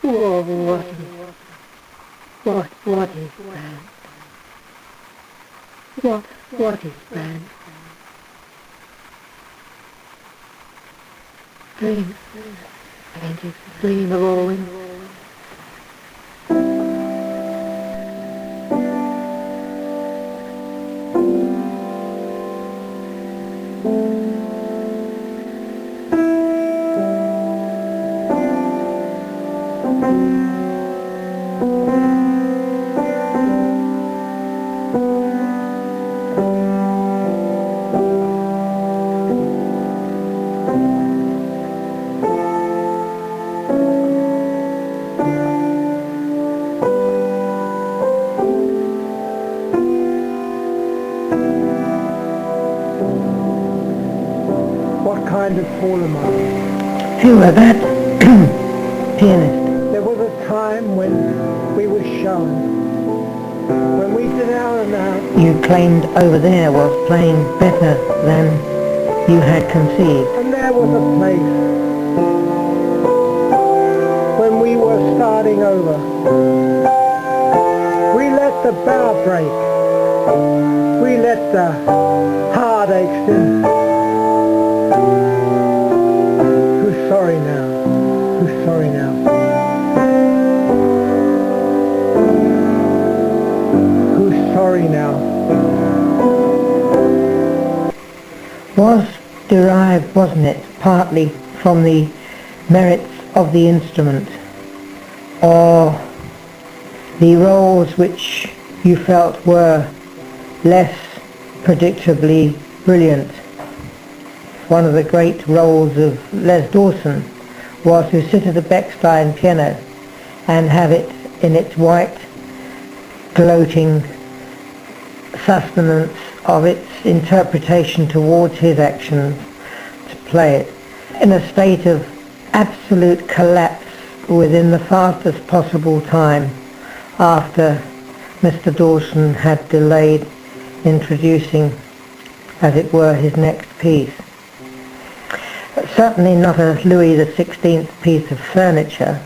What is band? What is band? Faintest dream of all wind. Who were that pianist? There was a time when we were shown, when we did our amount. You claimed over there was playing better than you had conceived. And there was a place when we were starting over. We let the bow break. We let the heartaches in. Sorry now. Who's sorry now? Who's sorry now? Was derived, wasn't it, partly from the merits of the instrument, or the roles which you felt were less predictably brilliant? One of the great roles of Les Dawson was to sit at a Bechstein piano and have it in its white, gloating sustenance of its interpretation towards his actions, to play it in a state of absolute collapse within the fastest possible time after Mr. Dawson had delayed introducing, as it were, his next piece. Certainly not a Louis XVI piece of furniture.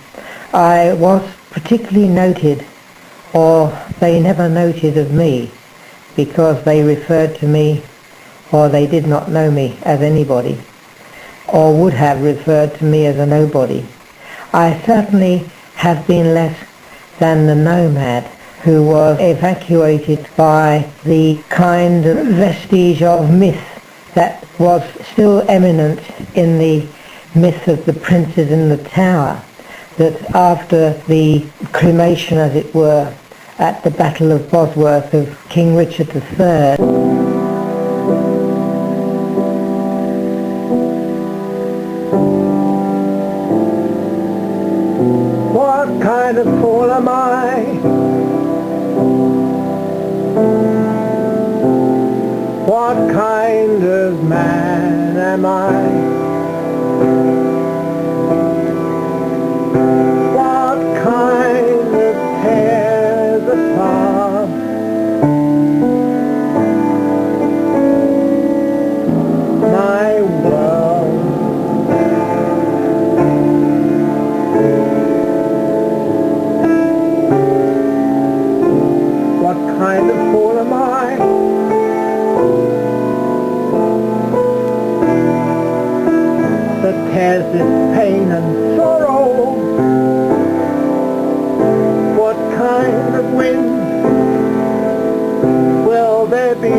I was particularly noted, or they never noted of me, because they referred to me, or they did not know me as anybody, or would have referred to me as a nobody. I certainly have been less than the nomad who was evacuated by the kind of vestige of myth that was still eminent in the myth of the princes in the tower, that after the cremation, as it were, at the Battle of Bosworth of King Richard III, what kind of fool am I? What kind of man am I? What kind of tears apart? My world. What kind of fool am I? That tears this pain and sorrow. What kind of wind will there be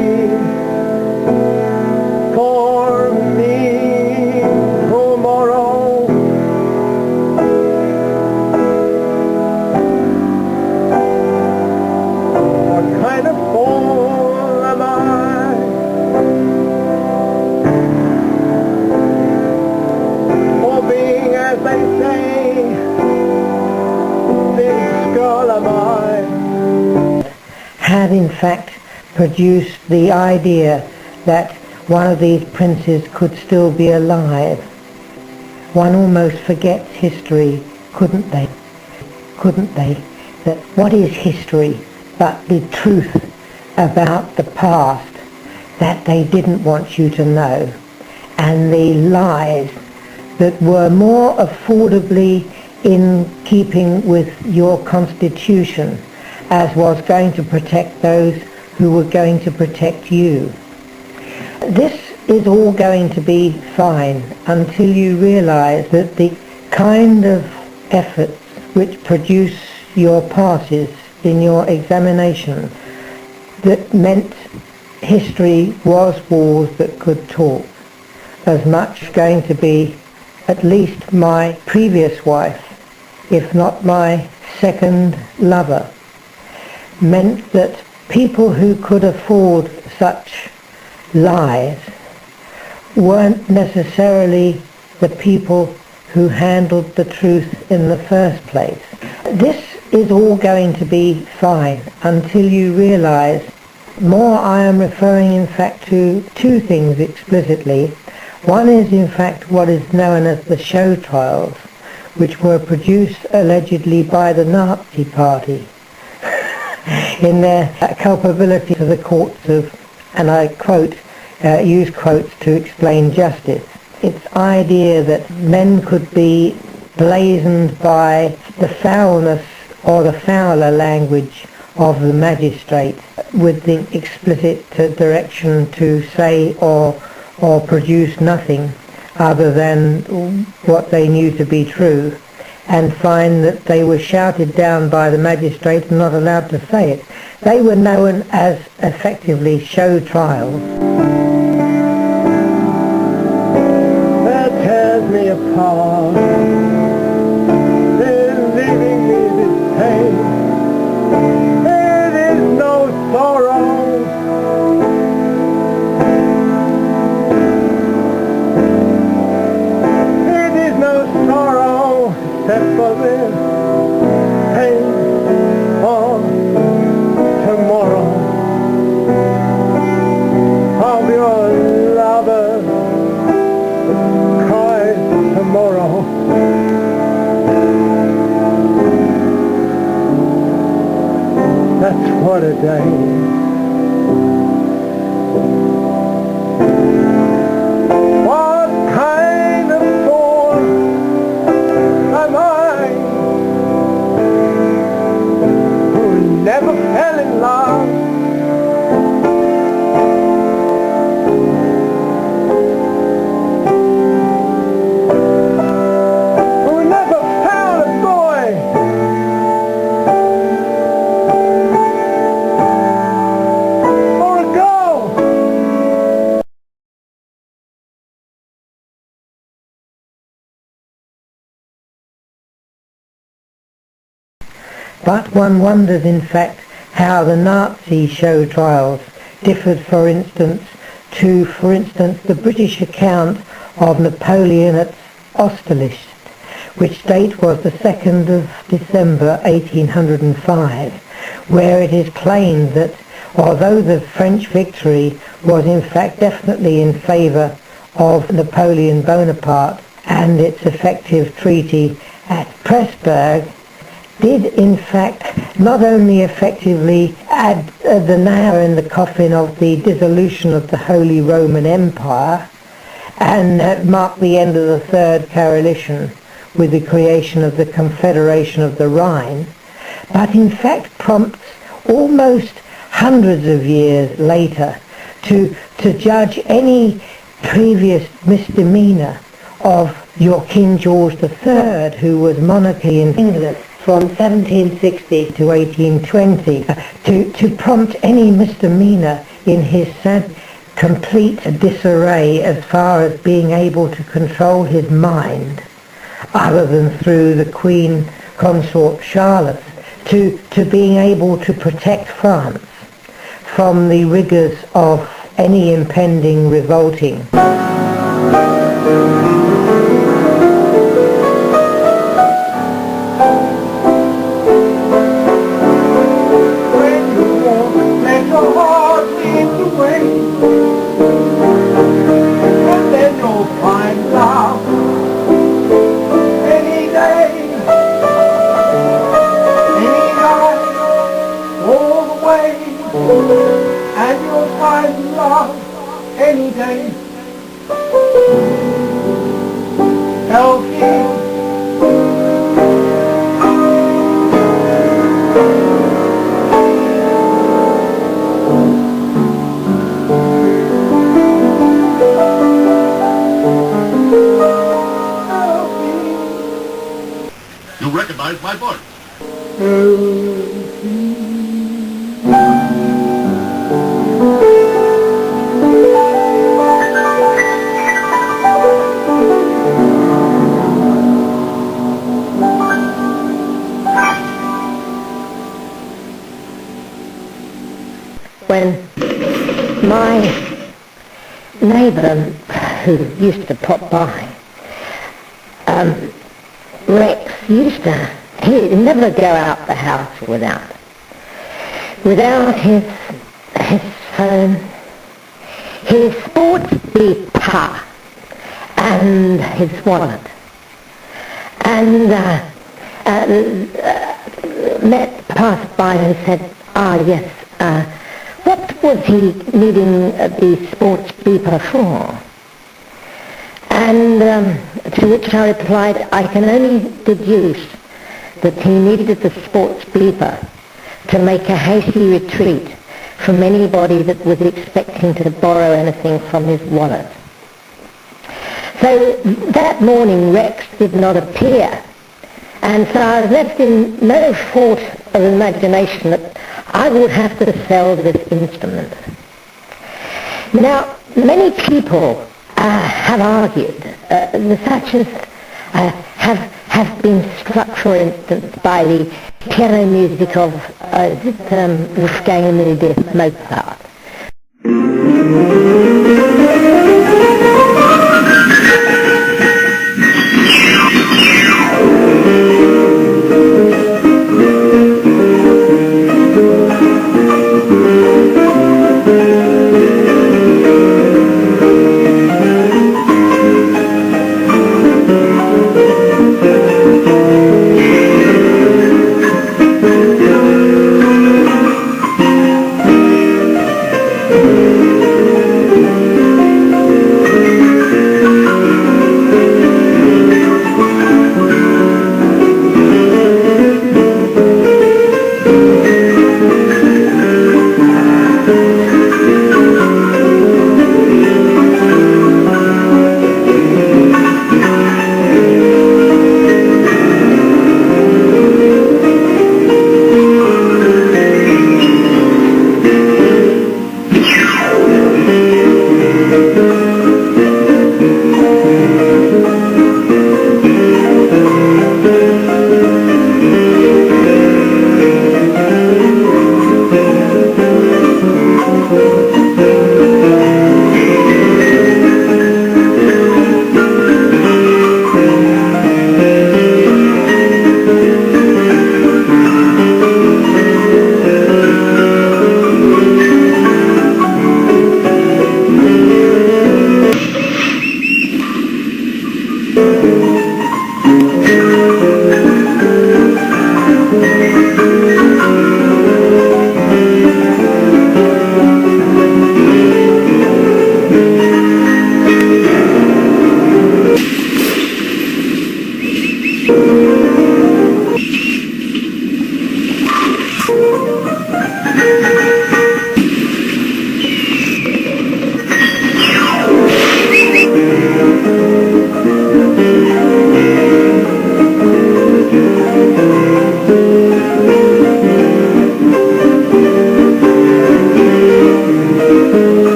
for me tomorrow? What kind of fool am I? As they say, big skull am I. had in fact produced the idea that one of these princes could still be alive. One almost forgets history, couldn't they? Couldn't they? That what is history but the truth about the past that they didn't want you to know, and the lies that were more affordably in keeping with your constitution, as was going to protect those who were going to protect you. This is all going to be fine until you realize that the kind of efforts which produce your passes in your examination, that meant history was wars that could talk, as much going to be at least my previous wife, if not my second lover, meant that people who could afford such lies weren't necessarily the people who handled the truth in the first place. This is all going to be fine until you realize more. I am referring in fact to two things explicitly. One is in fact what is known as the show trials, which were produced allegedly by the Nazi Party in their culpability to the courts of, and I quote, use quotes to explain justice. Its idea that men could be blazoned by the foulness or the fouler language of the magistrate with the explicit direction to say or produce nothing other than what they knew to be true, and find that they were shouted down by the magistrate and not allowed to say it. They were known as effectively show trials. That tears me apart, is leaving me this pain. It is no sorrow, it is no sorrow except for this pain of tomorrow, of your lover cries tomorrow. That's what a day. What kind of fool am I, who never fell in love, who never found a boy, or a girl? But one wonders in fact how the Nazi show trials differed, for instance, the British account of Napoleon at Austerlitz, which date was the 2nd of December 1805, where it is claimed that although the French victory was in fact definitely in favour of Napoleon Bonaparte, and its effective treaty at Pressburg did in fact not only effectively add the nail in the coffin of the dissolution of the Holy Roman Empire and mark the end of the Third Coalition with the creation of the Confederation of the Rhine, but in fact prompts almost hundreds of years later to judge any previous misdemeanor of your King George III, who was monarchy in England from 1760 to 1820, to prompt any misdemeanor in his complete disarray as far as being able to control his mind, other than through the Queen Consort Charlotte, to being able to protect France from the rigours of any impending revolting. Any day, healthy, ride my bike. When my neighbour, who used to pop by, Rex, he'd never go out the house without his phone, his sports dePlato, and his wallet. And passed by and said, yes, what was he needing the sports beeper for? And to which I replied, I can only deduce that he needed the sports beeper to make a hasty retreat from anybody that was expecting to borrow anything from his wallet. So that morning Rex did not appear, and so I was left in no fault of imagination that I would have to sell this instrument. Now, many people have argued, such as have been struck, for instance, by the piano music of Wolfgang Amadeus Mozart.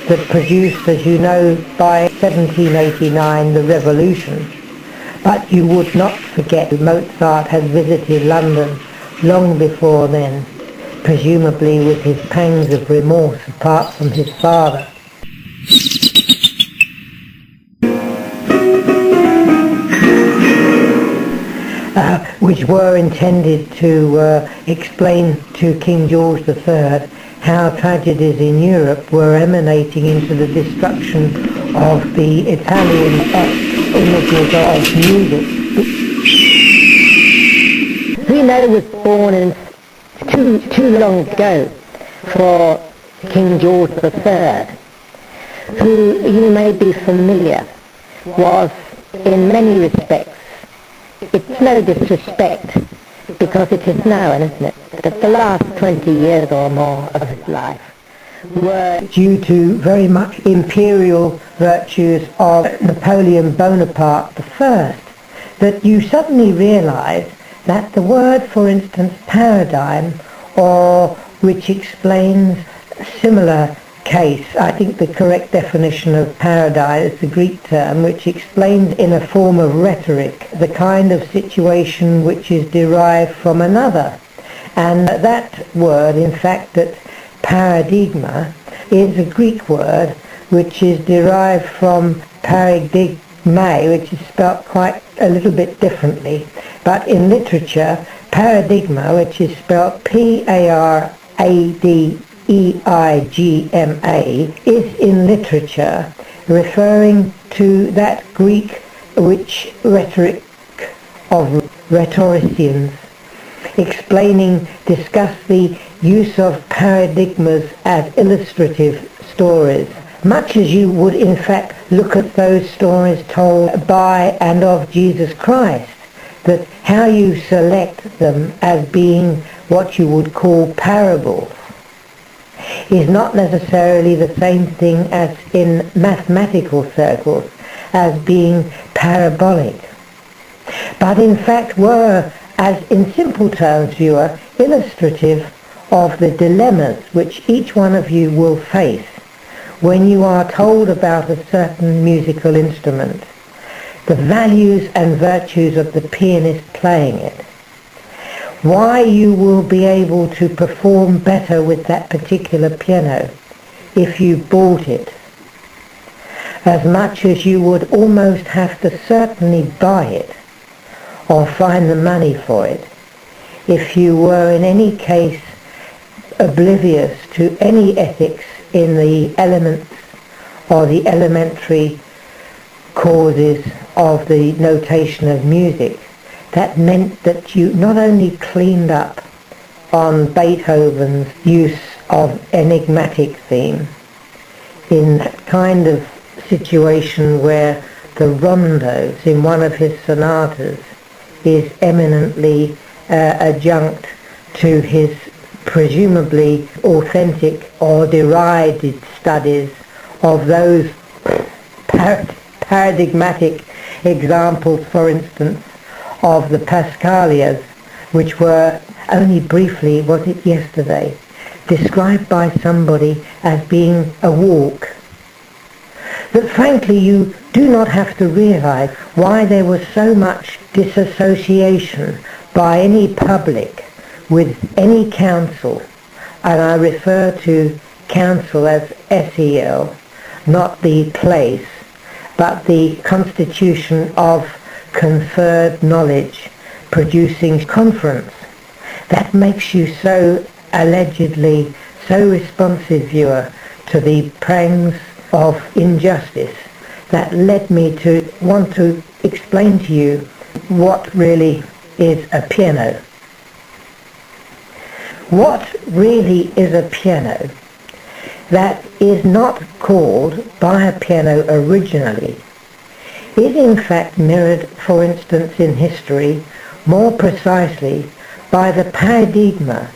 That produced, as you know, by 1789 the Revolution. But you would not forget that Mozart had visited London long before then, presumably with his pangs of remorse apart from his father. Which were intended to explain to King George III how tragedies in Europe were emanating into the destruction of the Italian images of music. Zeno was born in too long ago for King George III, who you may be familiar was in many respects, it's no disrespect because it is known, isn't it, that the last 20 years or more of his life were due to very much imperial virtues of Napoleon Bonaparte I, that you suddenly realise that the word, for instance, paradigm, or which explains a similar case, I think the correct definition of paradigm is the Greek term, which explains in a form of rhetoric the kind of situation which is derived from another. And that word, in fact, that paradigma, is a Greek word which is derived from paradeigma, which is spelt quite a little bit differently. But in literature, paradeigma, which is spelt P-A-R-A-D-E-I-G-M-A, is in literature referring to that Greek which rhetoric of rhetoricians discuss the use of paradigmas as illustrative stories, much as you would in fact look at those stories told by and of Jesus Christ, that how you select them as being what you would call parables is not necessarily the same thing as in mathematical circles as being parabolic, but in fact were, as in simple terms, viewer, illustrative of the dilemmas which each one of you will face when you are told about a certain musical instrument, the values and virtues of the pianist playing it, why you will be able to perform better with that particular piano if you bought it, as much as you would almost have to certainly buy it or find the money for it if you were in any case oblivious to any ethics in the elements or the elementary causes of the notation of music. That meant that you not only cleaned up on Beethoven's use of enigmatic theme in that kind of situation where the rondos in one of his sonatas is eminently adjunct to his presumably authentic or derided studies of those paradigmatic examples, for instance, of the Pascalias, which were only briefly, was it yesterday, described by somebody as being a walk, that frankly you do not have to realize why there was so much disassociation by any public with any council, and I refer to council as SEL, not the place, but the constitution of conferred knowledge producing conference. That makes you so allegedly so responsive, viewer, to the pangs of injustice that led me to want to explain to you what really is a piano. What really is a piano that is not called by a piano originally is in fact mirrored, for instance, in history, more precisely by the paradigma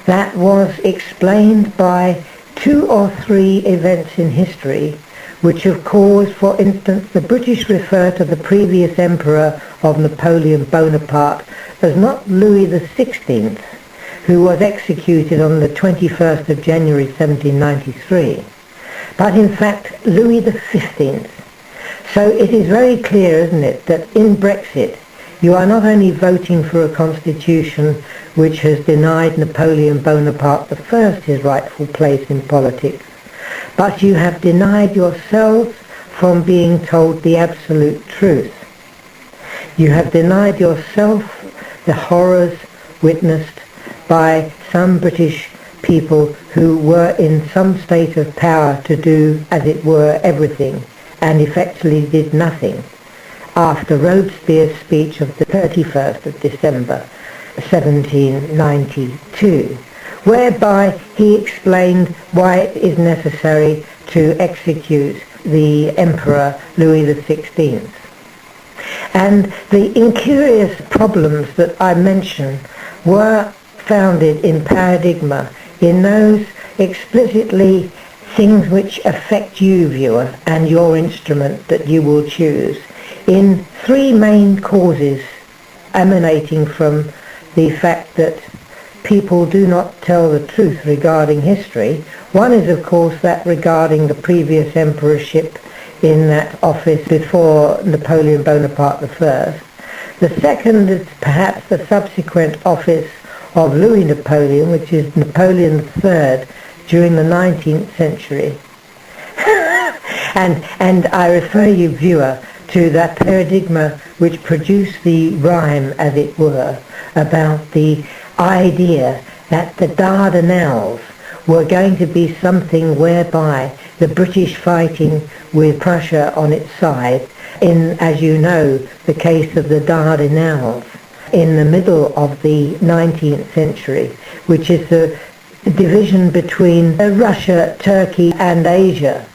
that was explained by 2 or 3 events in history which have caused, for instance, the British refer to the previous emperor of Napoleon Bonaparte as not Louis XVI, who was executed on the 21st of January 1793, but in fact Louis XV. So it is very clear, isn't it, that in Brexit you are not only voting for a constitution which has denied Napoleon Bonaparte I his rightful place in politics, but you have denied yourselves from being told the absolute truth. You have denied yourself the horrors witnessed by some British people who were in some state of power to do, as it were, everything, and effectively did nothing, after Robespierre's speech of the 31st of December 1792, whereby he explained why it is necessary to execute the Emperor Louis XVI. And the incurious problems that I mention were founded in Paradeigma, in those explicitly things which affect you, viewer, and your instrument that you will choose, in three main causes emanating from the fact that people do not tell the truth regarding history. One is, of course, that regarding the previous emperorship in that office before Napoleon Bonaparte I. The second is perhaps the subsequent office of Louis Napoleon, which is Napoleon III during the 19th century. and I refer you, viewer, to that paradigma which produced the rhyme, as it were, about the idea that the Dardanelles were going to be something whereby the British fighting with Prussia on its side, in, as you know, the case of the Dardanelles in the middle of the 19th century, which is the division between Russia, Turkey and Asia,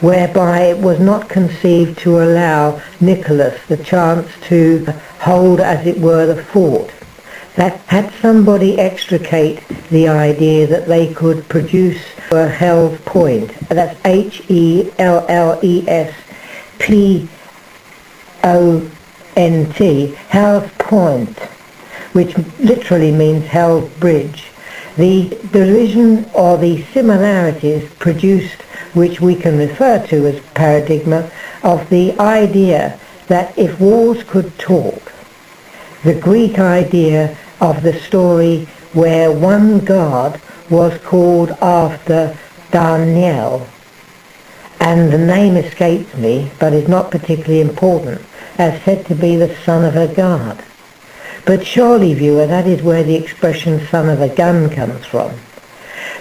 whereby it was not conceived to allow Nicholas the chance to hold, as it were, the fort. That had somebody extricate the idea that they could produce a Hell's Point, that's HELLESPONT, Hell's Point, which literally means Hell's Bridge. The division or the similarities produced, which we can refer to as paradigma, of the idea that if walls could talk, the Greek idea of the story where one god was called after Daniel, and the name escapes me, but is not particularly important, as said to be the son of a god. But surely, viewer, that is where the expression son of a gun comes from,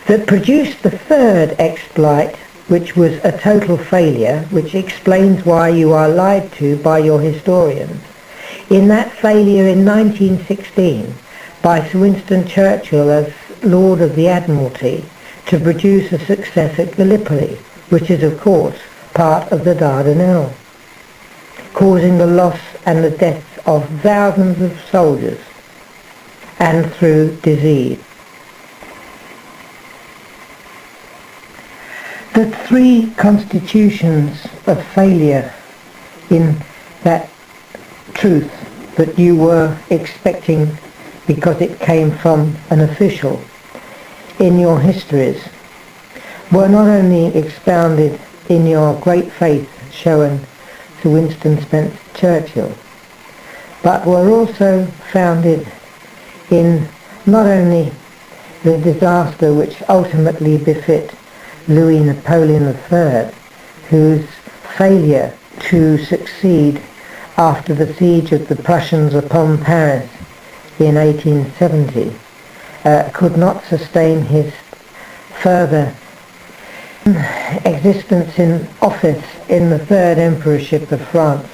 that produced the third exploit, which was a total failure, which explains why you are lied to by your historians. In that failure in 1916 by Sir Winston Churchill as Lord of the Admiralty to produce a success at Gallipoli, which is of course part of the Dardanelles, causing the loss and the deaths of thousands of soldiers and through disease. The three constitutions of failure in that truth that you were expecting because it came from an official in your histories were not only expounded in your great faith shown to Winston Spencer Churchill, but were also founded in not only the disaster which ultimately befit Louis Napoleon III, whose failure to succeed after the siege of the Prussians upon Paris in 1870 could not sustain his further existence in office in the third emperorship of France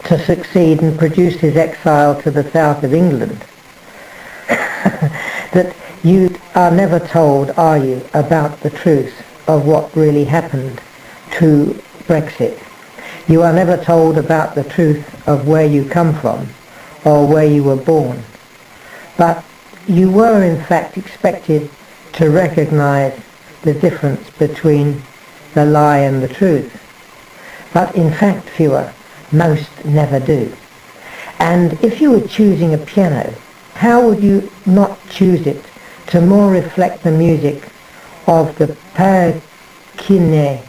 to succeed and produce his exile to the south of England. That you are never told, are you, about the truth of what really happened to Brexit. You are never told about the truth of where you come from or where you were born. But you were in fact expected to recognize the difference between the lie and the truth. But in fact, viewer, most never do. And if you were choosing a piano, how would you not choose it to more reflect the music of the Paradeigma?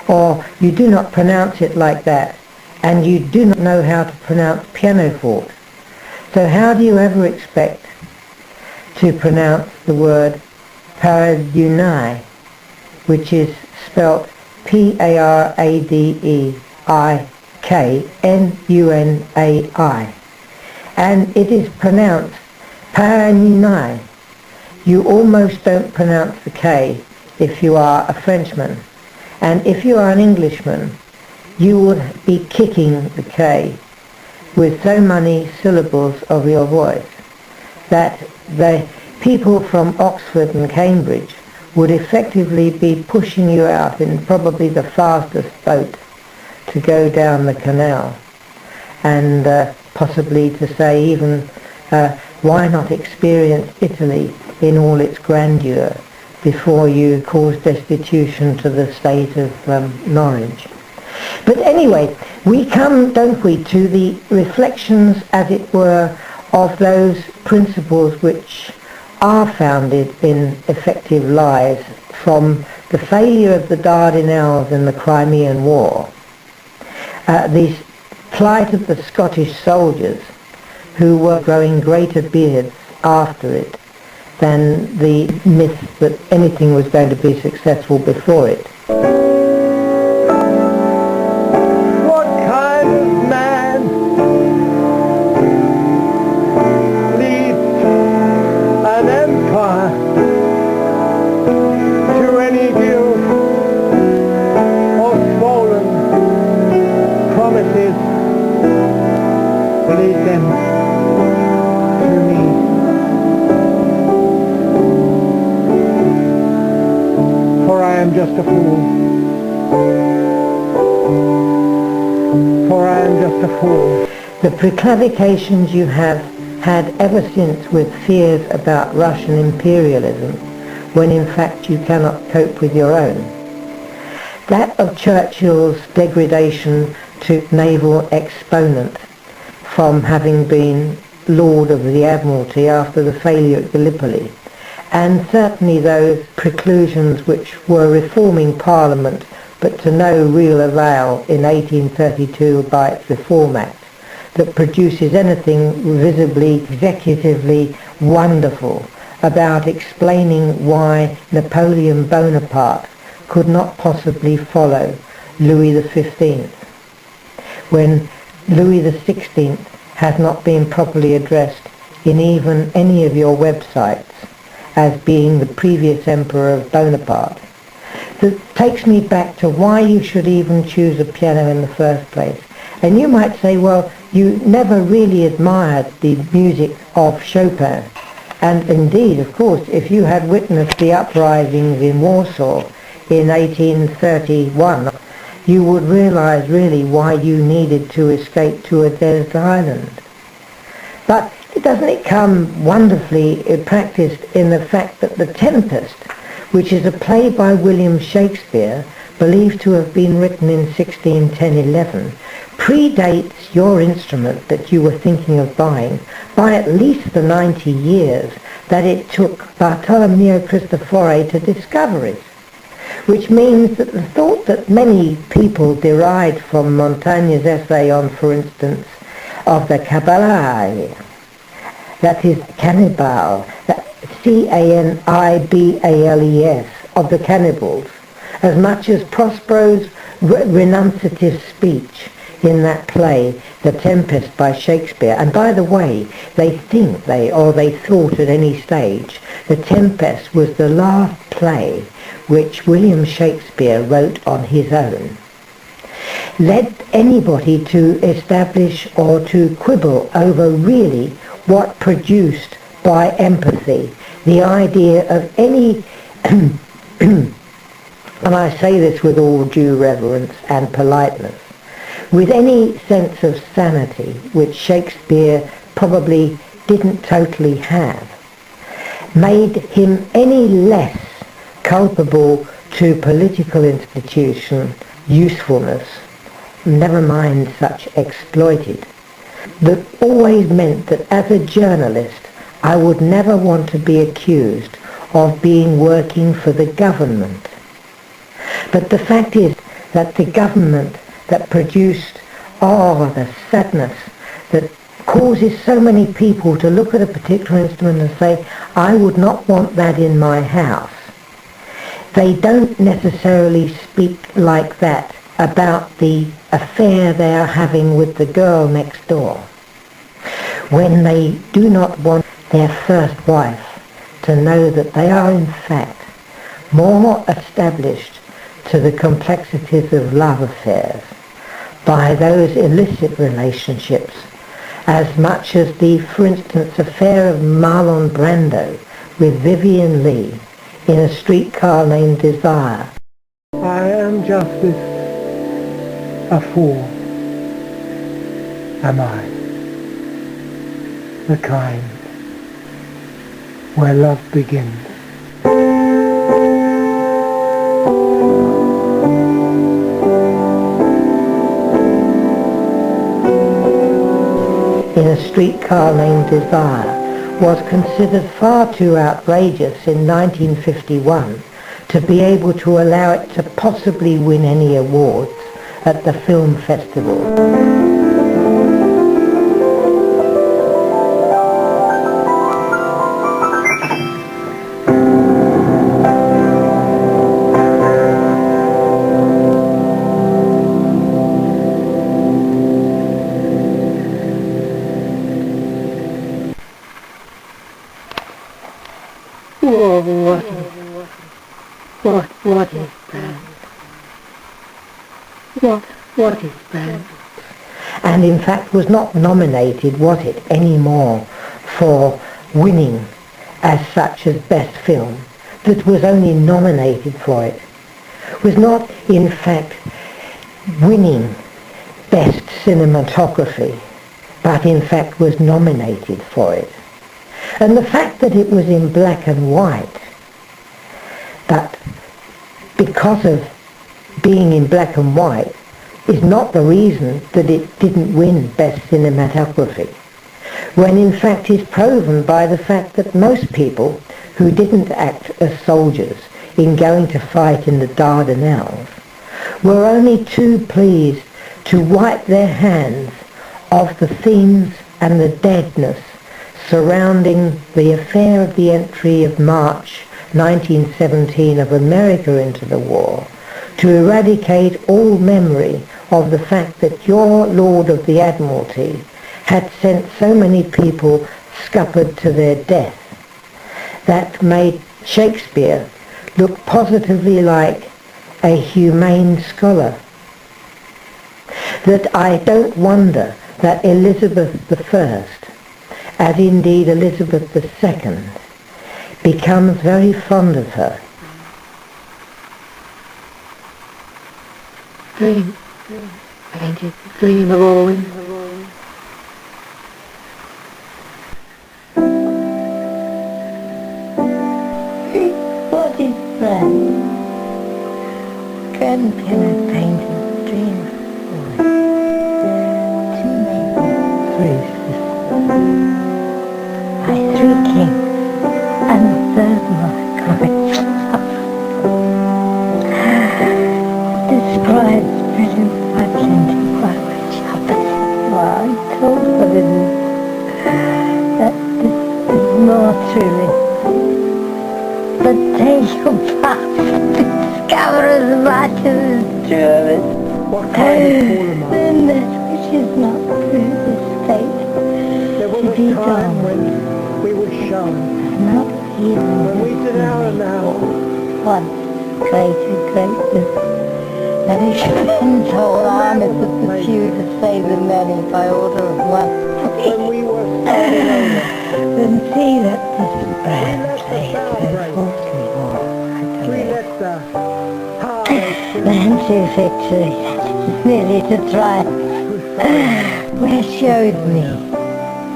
Or you do not pronounce it like that, and you do not know how to pronounce pianoforte. So how do you ever expect to pronounce the word Paradeigma, which is spelt P-A-R-A-D-E-I-K-N-U-N-A-I, and it is pronounced Paradeigma. you almost don't pronounce the K if you are a Frenchman. And if you are an Englishman, you would be kicking the K with so many syllables of your voice that the people from Oxford and Cambridge would effectively be pushing you out in probably the fastest boat to go down the canal, and possibly to say even why not experience Italy in all its grandeur before you cause destitution to the state of Norwich. But anyway, we come, don't we, to the reflections, as it were, of those principles which are founded in effective lies from the failure of the Dardanelles in the Crimean War, the plight of the Scottish soldiers who were growing greater beards after it than the myth that anything was going to be successful before it. What kind of man leads an empire to any guilt or swollen promises? Lead them to me. For I am just a fool. For I am just a fool. The preclarications you have had ever since with fears about Russian imperialism, when in fact you cannot cope with your own. That of Churchill's degradation to naval exponent from having been Lord of the Admiralty after the failure at Gallipoli, and certainly those preclusions which were reforming Parliament but to no real avail in 1832 by its Reform Act, that produces anything visibly, executively wonderful about explaining why Napoleon Bonaparte could not possibly follow Louis XV, when Louis XVI has not been properly addressed in even any of your websites as being the previous emperor of Bonaparte. That takes me back to why you should even choose a piano in the first place. And you might say, well, you never really admired the music of Chopin. And indeed, of course, if you had witnessed the uprisings in Warsaw in 1831, you would realize really why you needed to escape to a desert island. But doesn't it come wonderfully practiced in the fact that The Tempest, which is a play by William Shakespeare, believed to have been written in 1610-11, predates your instrument that you were thinking of buying by at least the 90 years that it took Bartolomeo Cristofori to discover it. Which means that the thought that many people derived from Montaigne's essay on, for instance, of the Kabbalah, that is cannibal, C-A-N-I-B-A-L-E-S, of the cannibals, as much as Prospero's renunciative speech in that play, The Tempest by Shakespeare. And by the way, they thought at any stage, The Tempest was the last play which William Shakespeare wrote on his own, led anybody to establish or to quibble over really what produced by empathy the idea of any, and I say this with all due reverence and politeness, with any sense of sanity which Shakespeare probably didn't totally have, made him any less culpable to political institution usefulness, never mind such exploited, that always meant that as a journalist I would never want to be accused of being working for the government. But the fact is that the government that produced, the sadness that causes so many people to look at a particular instrument and say, I would not want that in my house. They don't necessarily speak like that about the affair they are having with the girl next door, when they do not want their first wife to to know that they are in fact more established to the complexities of love affairs by those illicit relationships as much as the, for instance, affair of Marlon Brando with Vivian Leigh in A Streetcar Named Desire. I am justice, a fool, am I, the kind, where love begins. In A Streetcar Named Desire was considered far too outrageous in 1951 to be able to allow it to possibly win any awards at the film festival. What is that? What is that? And in fact was not nominated, was it, anymore for winning as such as best film, that was only nominated for it, was not in fact winning best cinematography, but in fact was nominated for it. And the fact that it was in black and white, that because of being in black and white, is not the reason that it didn't win best cinematography, when in fact is proven by the fact that most people who didn't act as soldiers in going to fight in the Dardanelles were only too pleased to wipe their hands of the themes and the deadness surrounding the affair of the entry of March 1917 of America into the war, to eradicate all memory of the fact that your Lord of the Admiralty had sent so many people scuppered to their death. That made Shakespeare look positively like a humane scholar. That I don't wonder that Elizabeth I, as indeed Elizabeth II, becomes very fond of her. Painted dream of always. What is that? Can I paint a dream of always? Two men, three sisters. I three kings, and the third my coming describes brilliant plenty by which I told her that this is more truly. But take your path to discover as much as is true of it. What kind of fool am I? Then that which is not through this state There was to a be time done, when we were shown, not even when we did our now. once created greatness. That is men's whole arm is the pursuit to save the many by order of one. When we were starting over, Then see that this brand let the plays bow so break. falsely war, I we believe. let the heartache Then to victory, merely to try, where showed me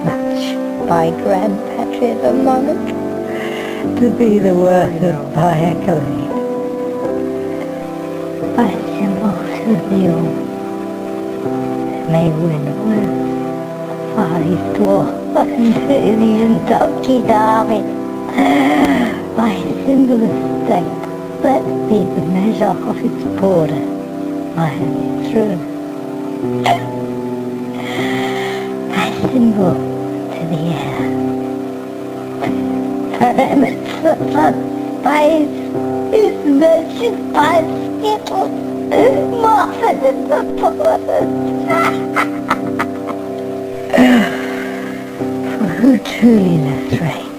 much by grand patriot or monarch to be the worth of by accolade. By symbols of the all, may win with Far East War, and even donkeyed army. By symbol of state, let be the measure of its border, I am through. By symbol to the air, by his merchant, by skittle, Martha in the forest. For who truly loves rain?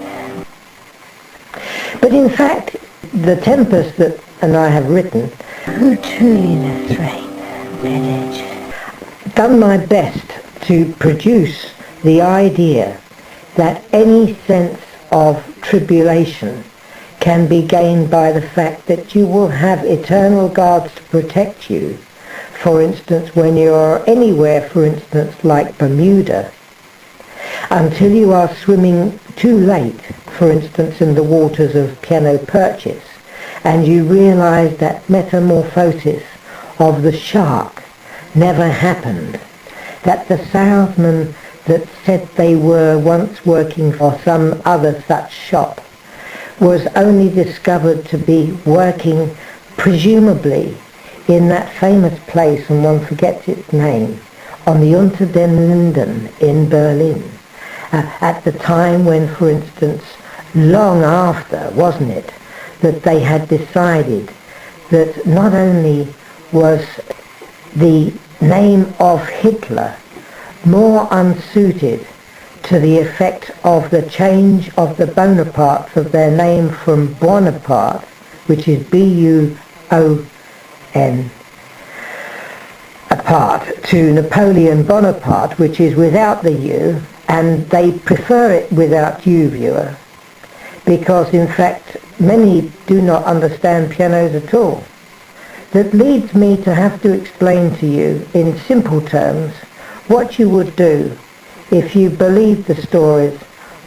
But in fact, the tempest that and I have written, who truly restrain village, done my best to produce the idea that any sense of tribulation can be gained by the fact that you will have eternal guards to protect you. For instance, when you are anywhere, for instance, like Bermuda, until you are swimming too late, for instance, in the waters of Piano Purchase, and you realize that metamorphosis of the shark never happened, that the salesman that said they were once working for some other such shop was only discovered to be working presumably in that famous place, and one forgets its name, on the Unter den Linden in Berlin, at the time when, for instance, long after, wasn't it, that they had decided that not only was the name of Hitler more unsuited to the effect of the change of the Bonapartes of their name from Bonaparte, which is B-U-O-N, apart, to Napoleon Bonaparte, which is without the U, and they prefer it without U, viewer, because in fact many do not understand pianos at all. That leads me to have to explain to you in simple terms what you would do if you believed the stories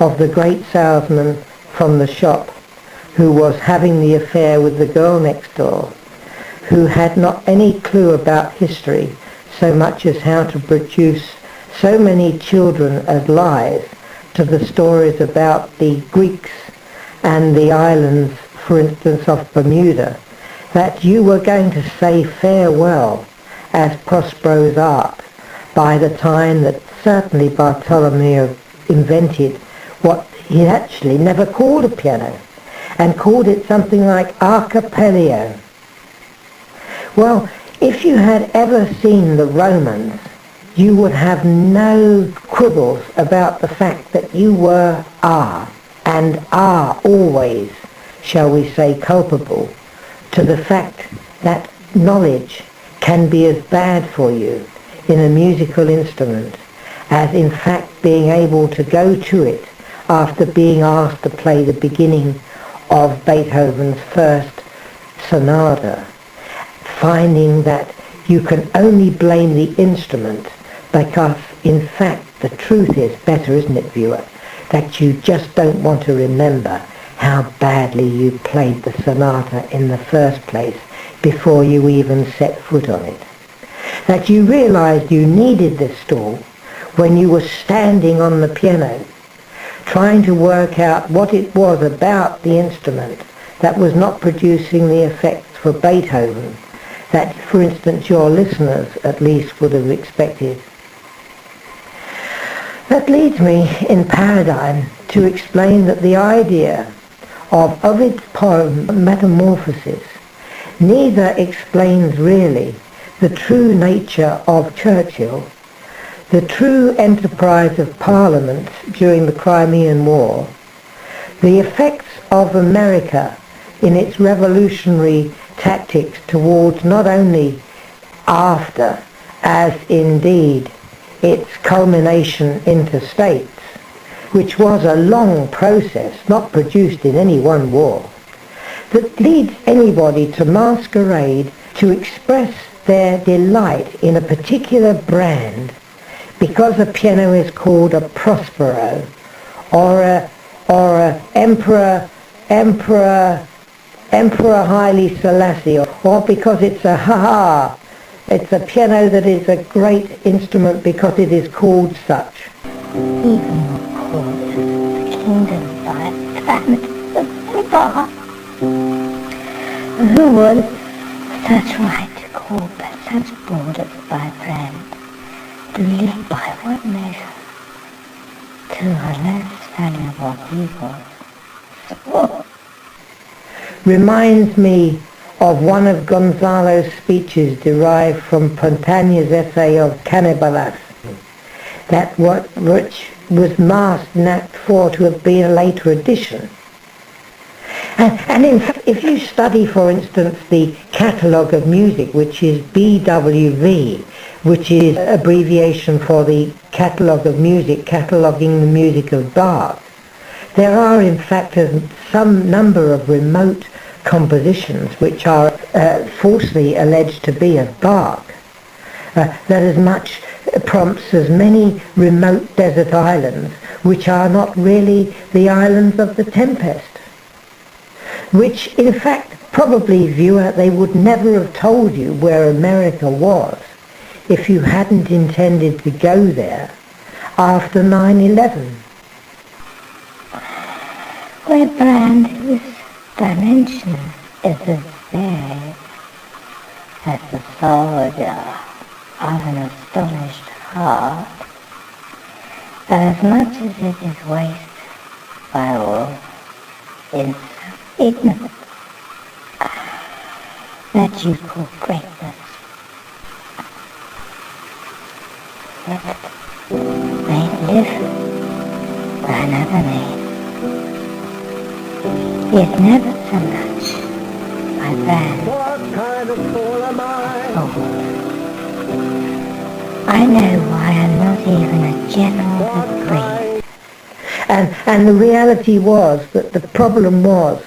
of the great salesman from the shop who was having the affair with the girl next door, who had not any clue about history so much as how to produce so many children as lies to the stories about the Greeks and the islands, for instance, of Bermuda, that you were going to say farewell as Prospero's art by the time that certainly Bartolomeo invented what he actually never called a piano, and called it something like archipelago. Well, if you had ever seen the Romans, you would have no quibbles about the fact that you were and are always, shall we say, culpable to the fact that knowledge can be as bad for you in a musical instrument as in fact being able to go to it after being asked to play the beginning of Beethoven's first sonata, finding that you can only blame the instrument because in fact the truth is, better isn't it, viewer, that you just don't want to remember how badly you played the sonata in the first place before you even set foot on it. That you realized you needed this tool when you were standing on the piano trying to work out what it was about the instrument that was not producing the effects for Beethoven that, for instance, your listeners at least would have expected. That leads me in Paradigm to explain that the idea of Ovid's poem Metamorphosis neither explains really the true nature of Churchill, the true enterprise of Parliament during the Crimean War, the effects of America in its revolutionary tactics towards not only after, as indeed its culmination into states, which was a long process, not produced in any one war, that leads anybody to masquerade to express their delight in a particular brand because a piano is called a Prospero or a Emperor Haile Selassie, or because it's it's a piano that is a great instrument because it is called such. Even more called the kingdom by planets of bar. Who would such right to call by such borders by brand, to live by what measure, to a less valuable evil? Reminds me of one of Gonzalo's speeches derived from Pontanya's essay of Cannibalas, which was masked in Act 4 to have been a later edition. And in fact, if you study, for instance, the catalogue of music, which is BWV, which is abbreviation for the catalogue of music, cataloguing the music of Bach, there are in fact some number of remote compositions which are falsely alleged to be of Bach. That as much prompts as many remote desert islands which are not really the islands of the Tempest, which in fact probably, viewer, they would never have told you where America was if you hadn't intended to go there after 9/11. Where Brand's dimension is as big as the soldier of an astonished heart, but as much as it is wasted by all in ignorance that you call greatness, yet may live by another name, yet never so much by brand. What kind of fool am I? Oh, I know why I'm not even a general degree. And the reality was that the problem was,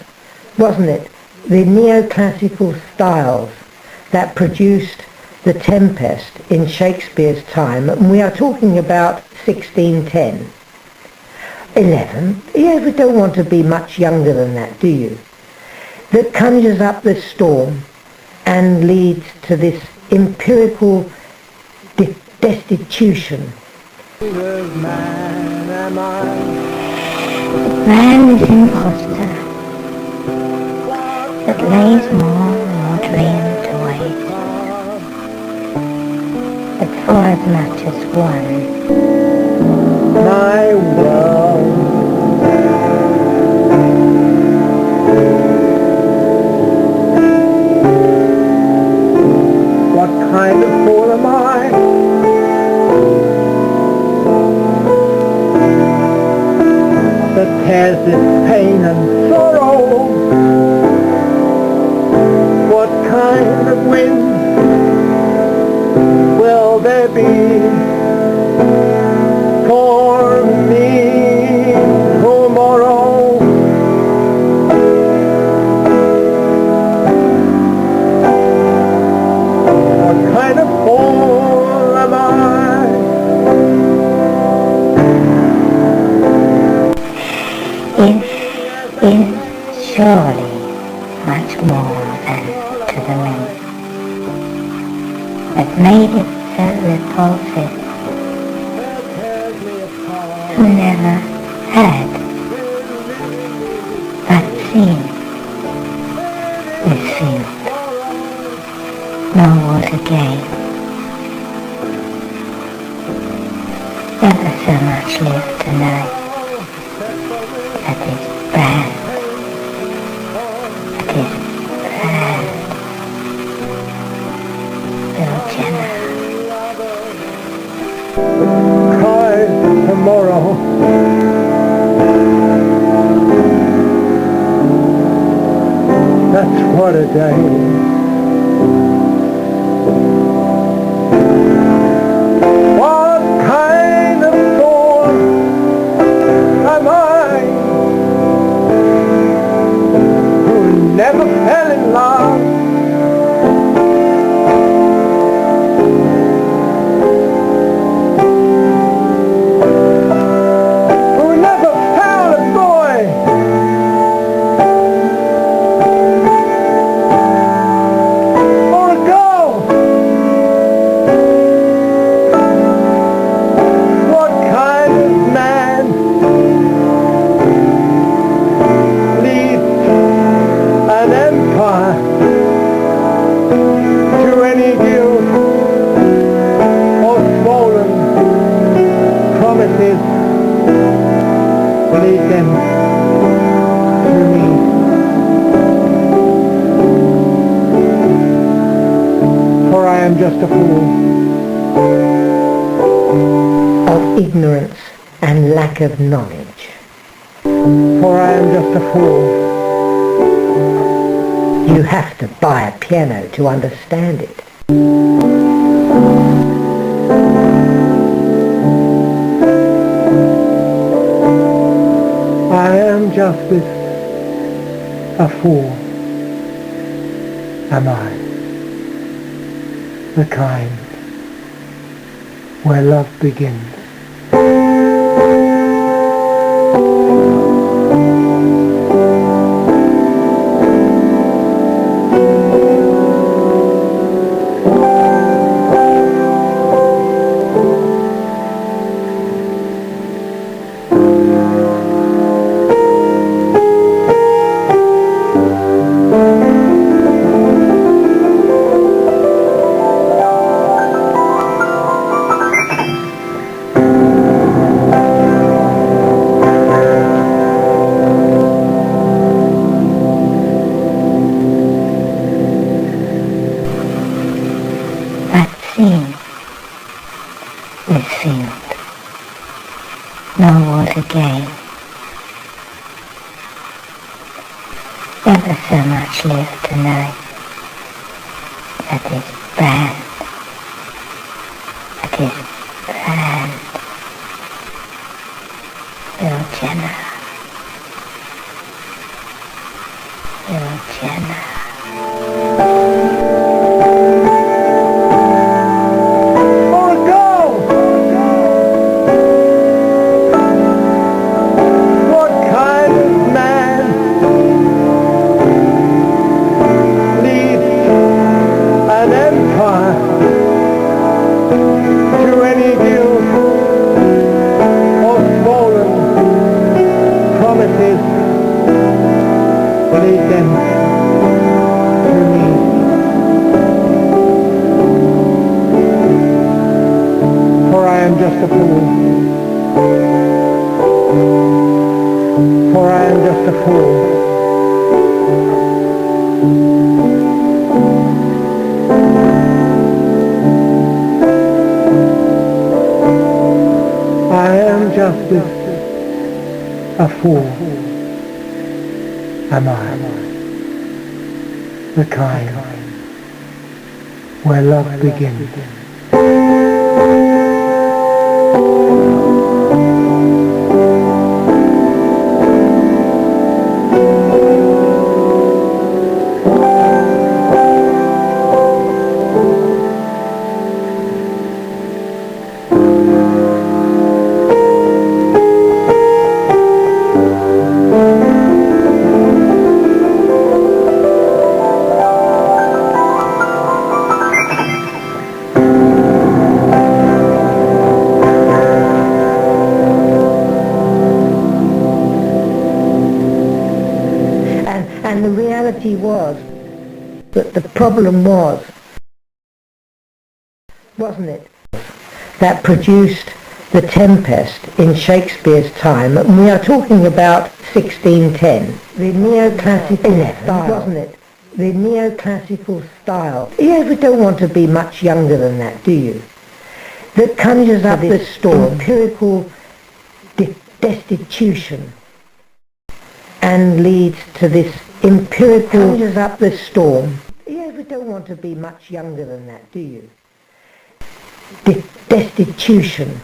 wasn't it, the neoclassical styles that produced the Tempest in Shakespeare's time, and we are talking about 1610. 11, you don't want to be much younger than that, do you? That conjures up this storm and leads to this empirical destitution. Whose man am I? Man is imposter that lays more than your dream to wait, but for as much as one. My world. What kind of fool am I? That tears this pain and sorrow. What kind of wind will there be for me tomorrow? What kind of fool am I? Is surely much more than to the men that made it so repulsive, who never had but seen this field, nor would again, never so much live to know that is brand, that is brand, will generate. Cry tomorrow. That's what a day. What kind of fool am I, who never fell in love? Who never found a boy? Or a girl? What kind of man leads an empire to any guilt or swollen promises? Lead them to me. For I am just a fool. Of ignorance and lack of knowledge. For I am just a fool. You have to buy a piano to understand it. I am just this, a fool, am I, the kind where love begins. Again. Ever so much live to know that is brand, Bill Jenner. A fool, am I, the kind where love begins. Was that the problem was, wasn't it, that produced the Tempest in Shakespeare's time, and we are talking about 1610, the neoclassical style, wasn't it? The neoclassical style. You don't want to be much younger than that, do you? That conjures up this storm, empirical destitution, and leads to this empirical conjures up the storm. You don't want to be much younger than that, do you? Destitution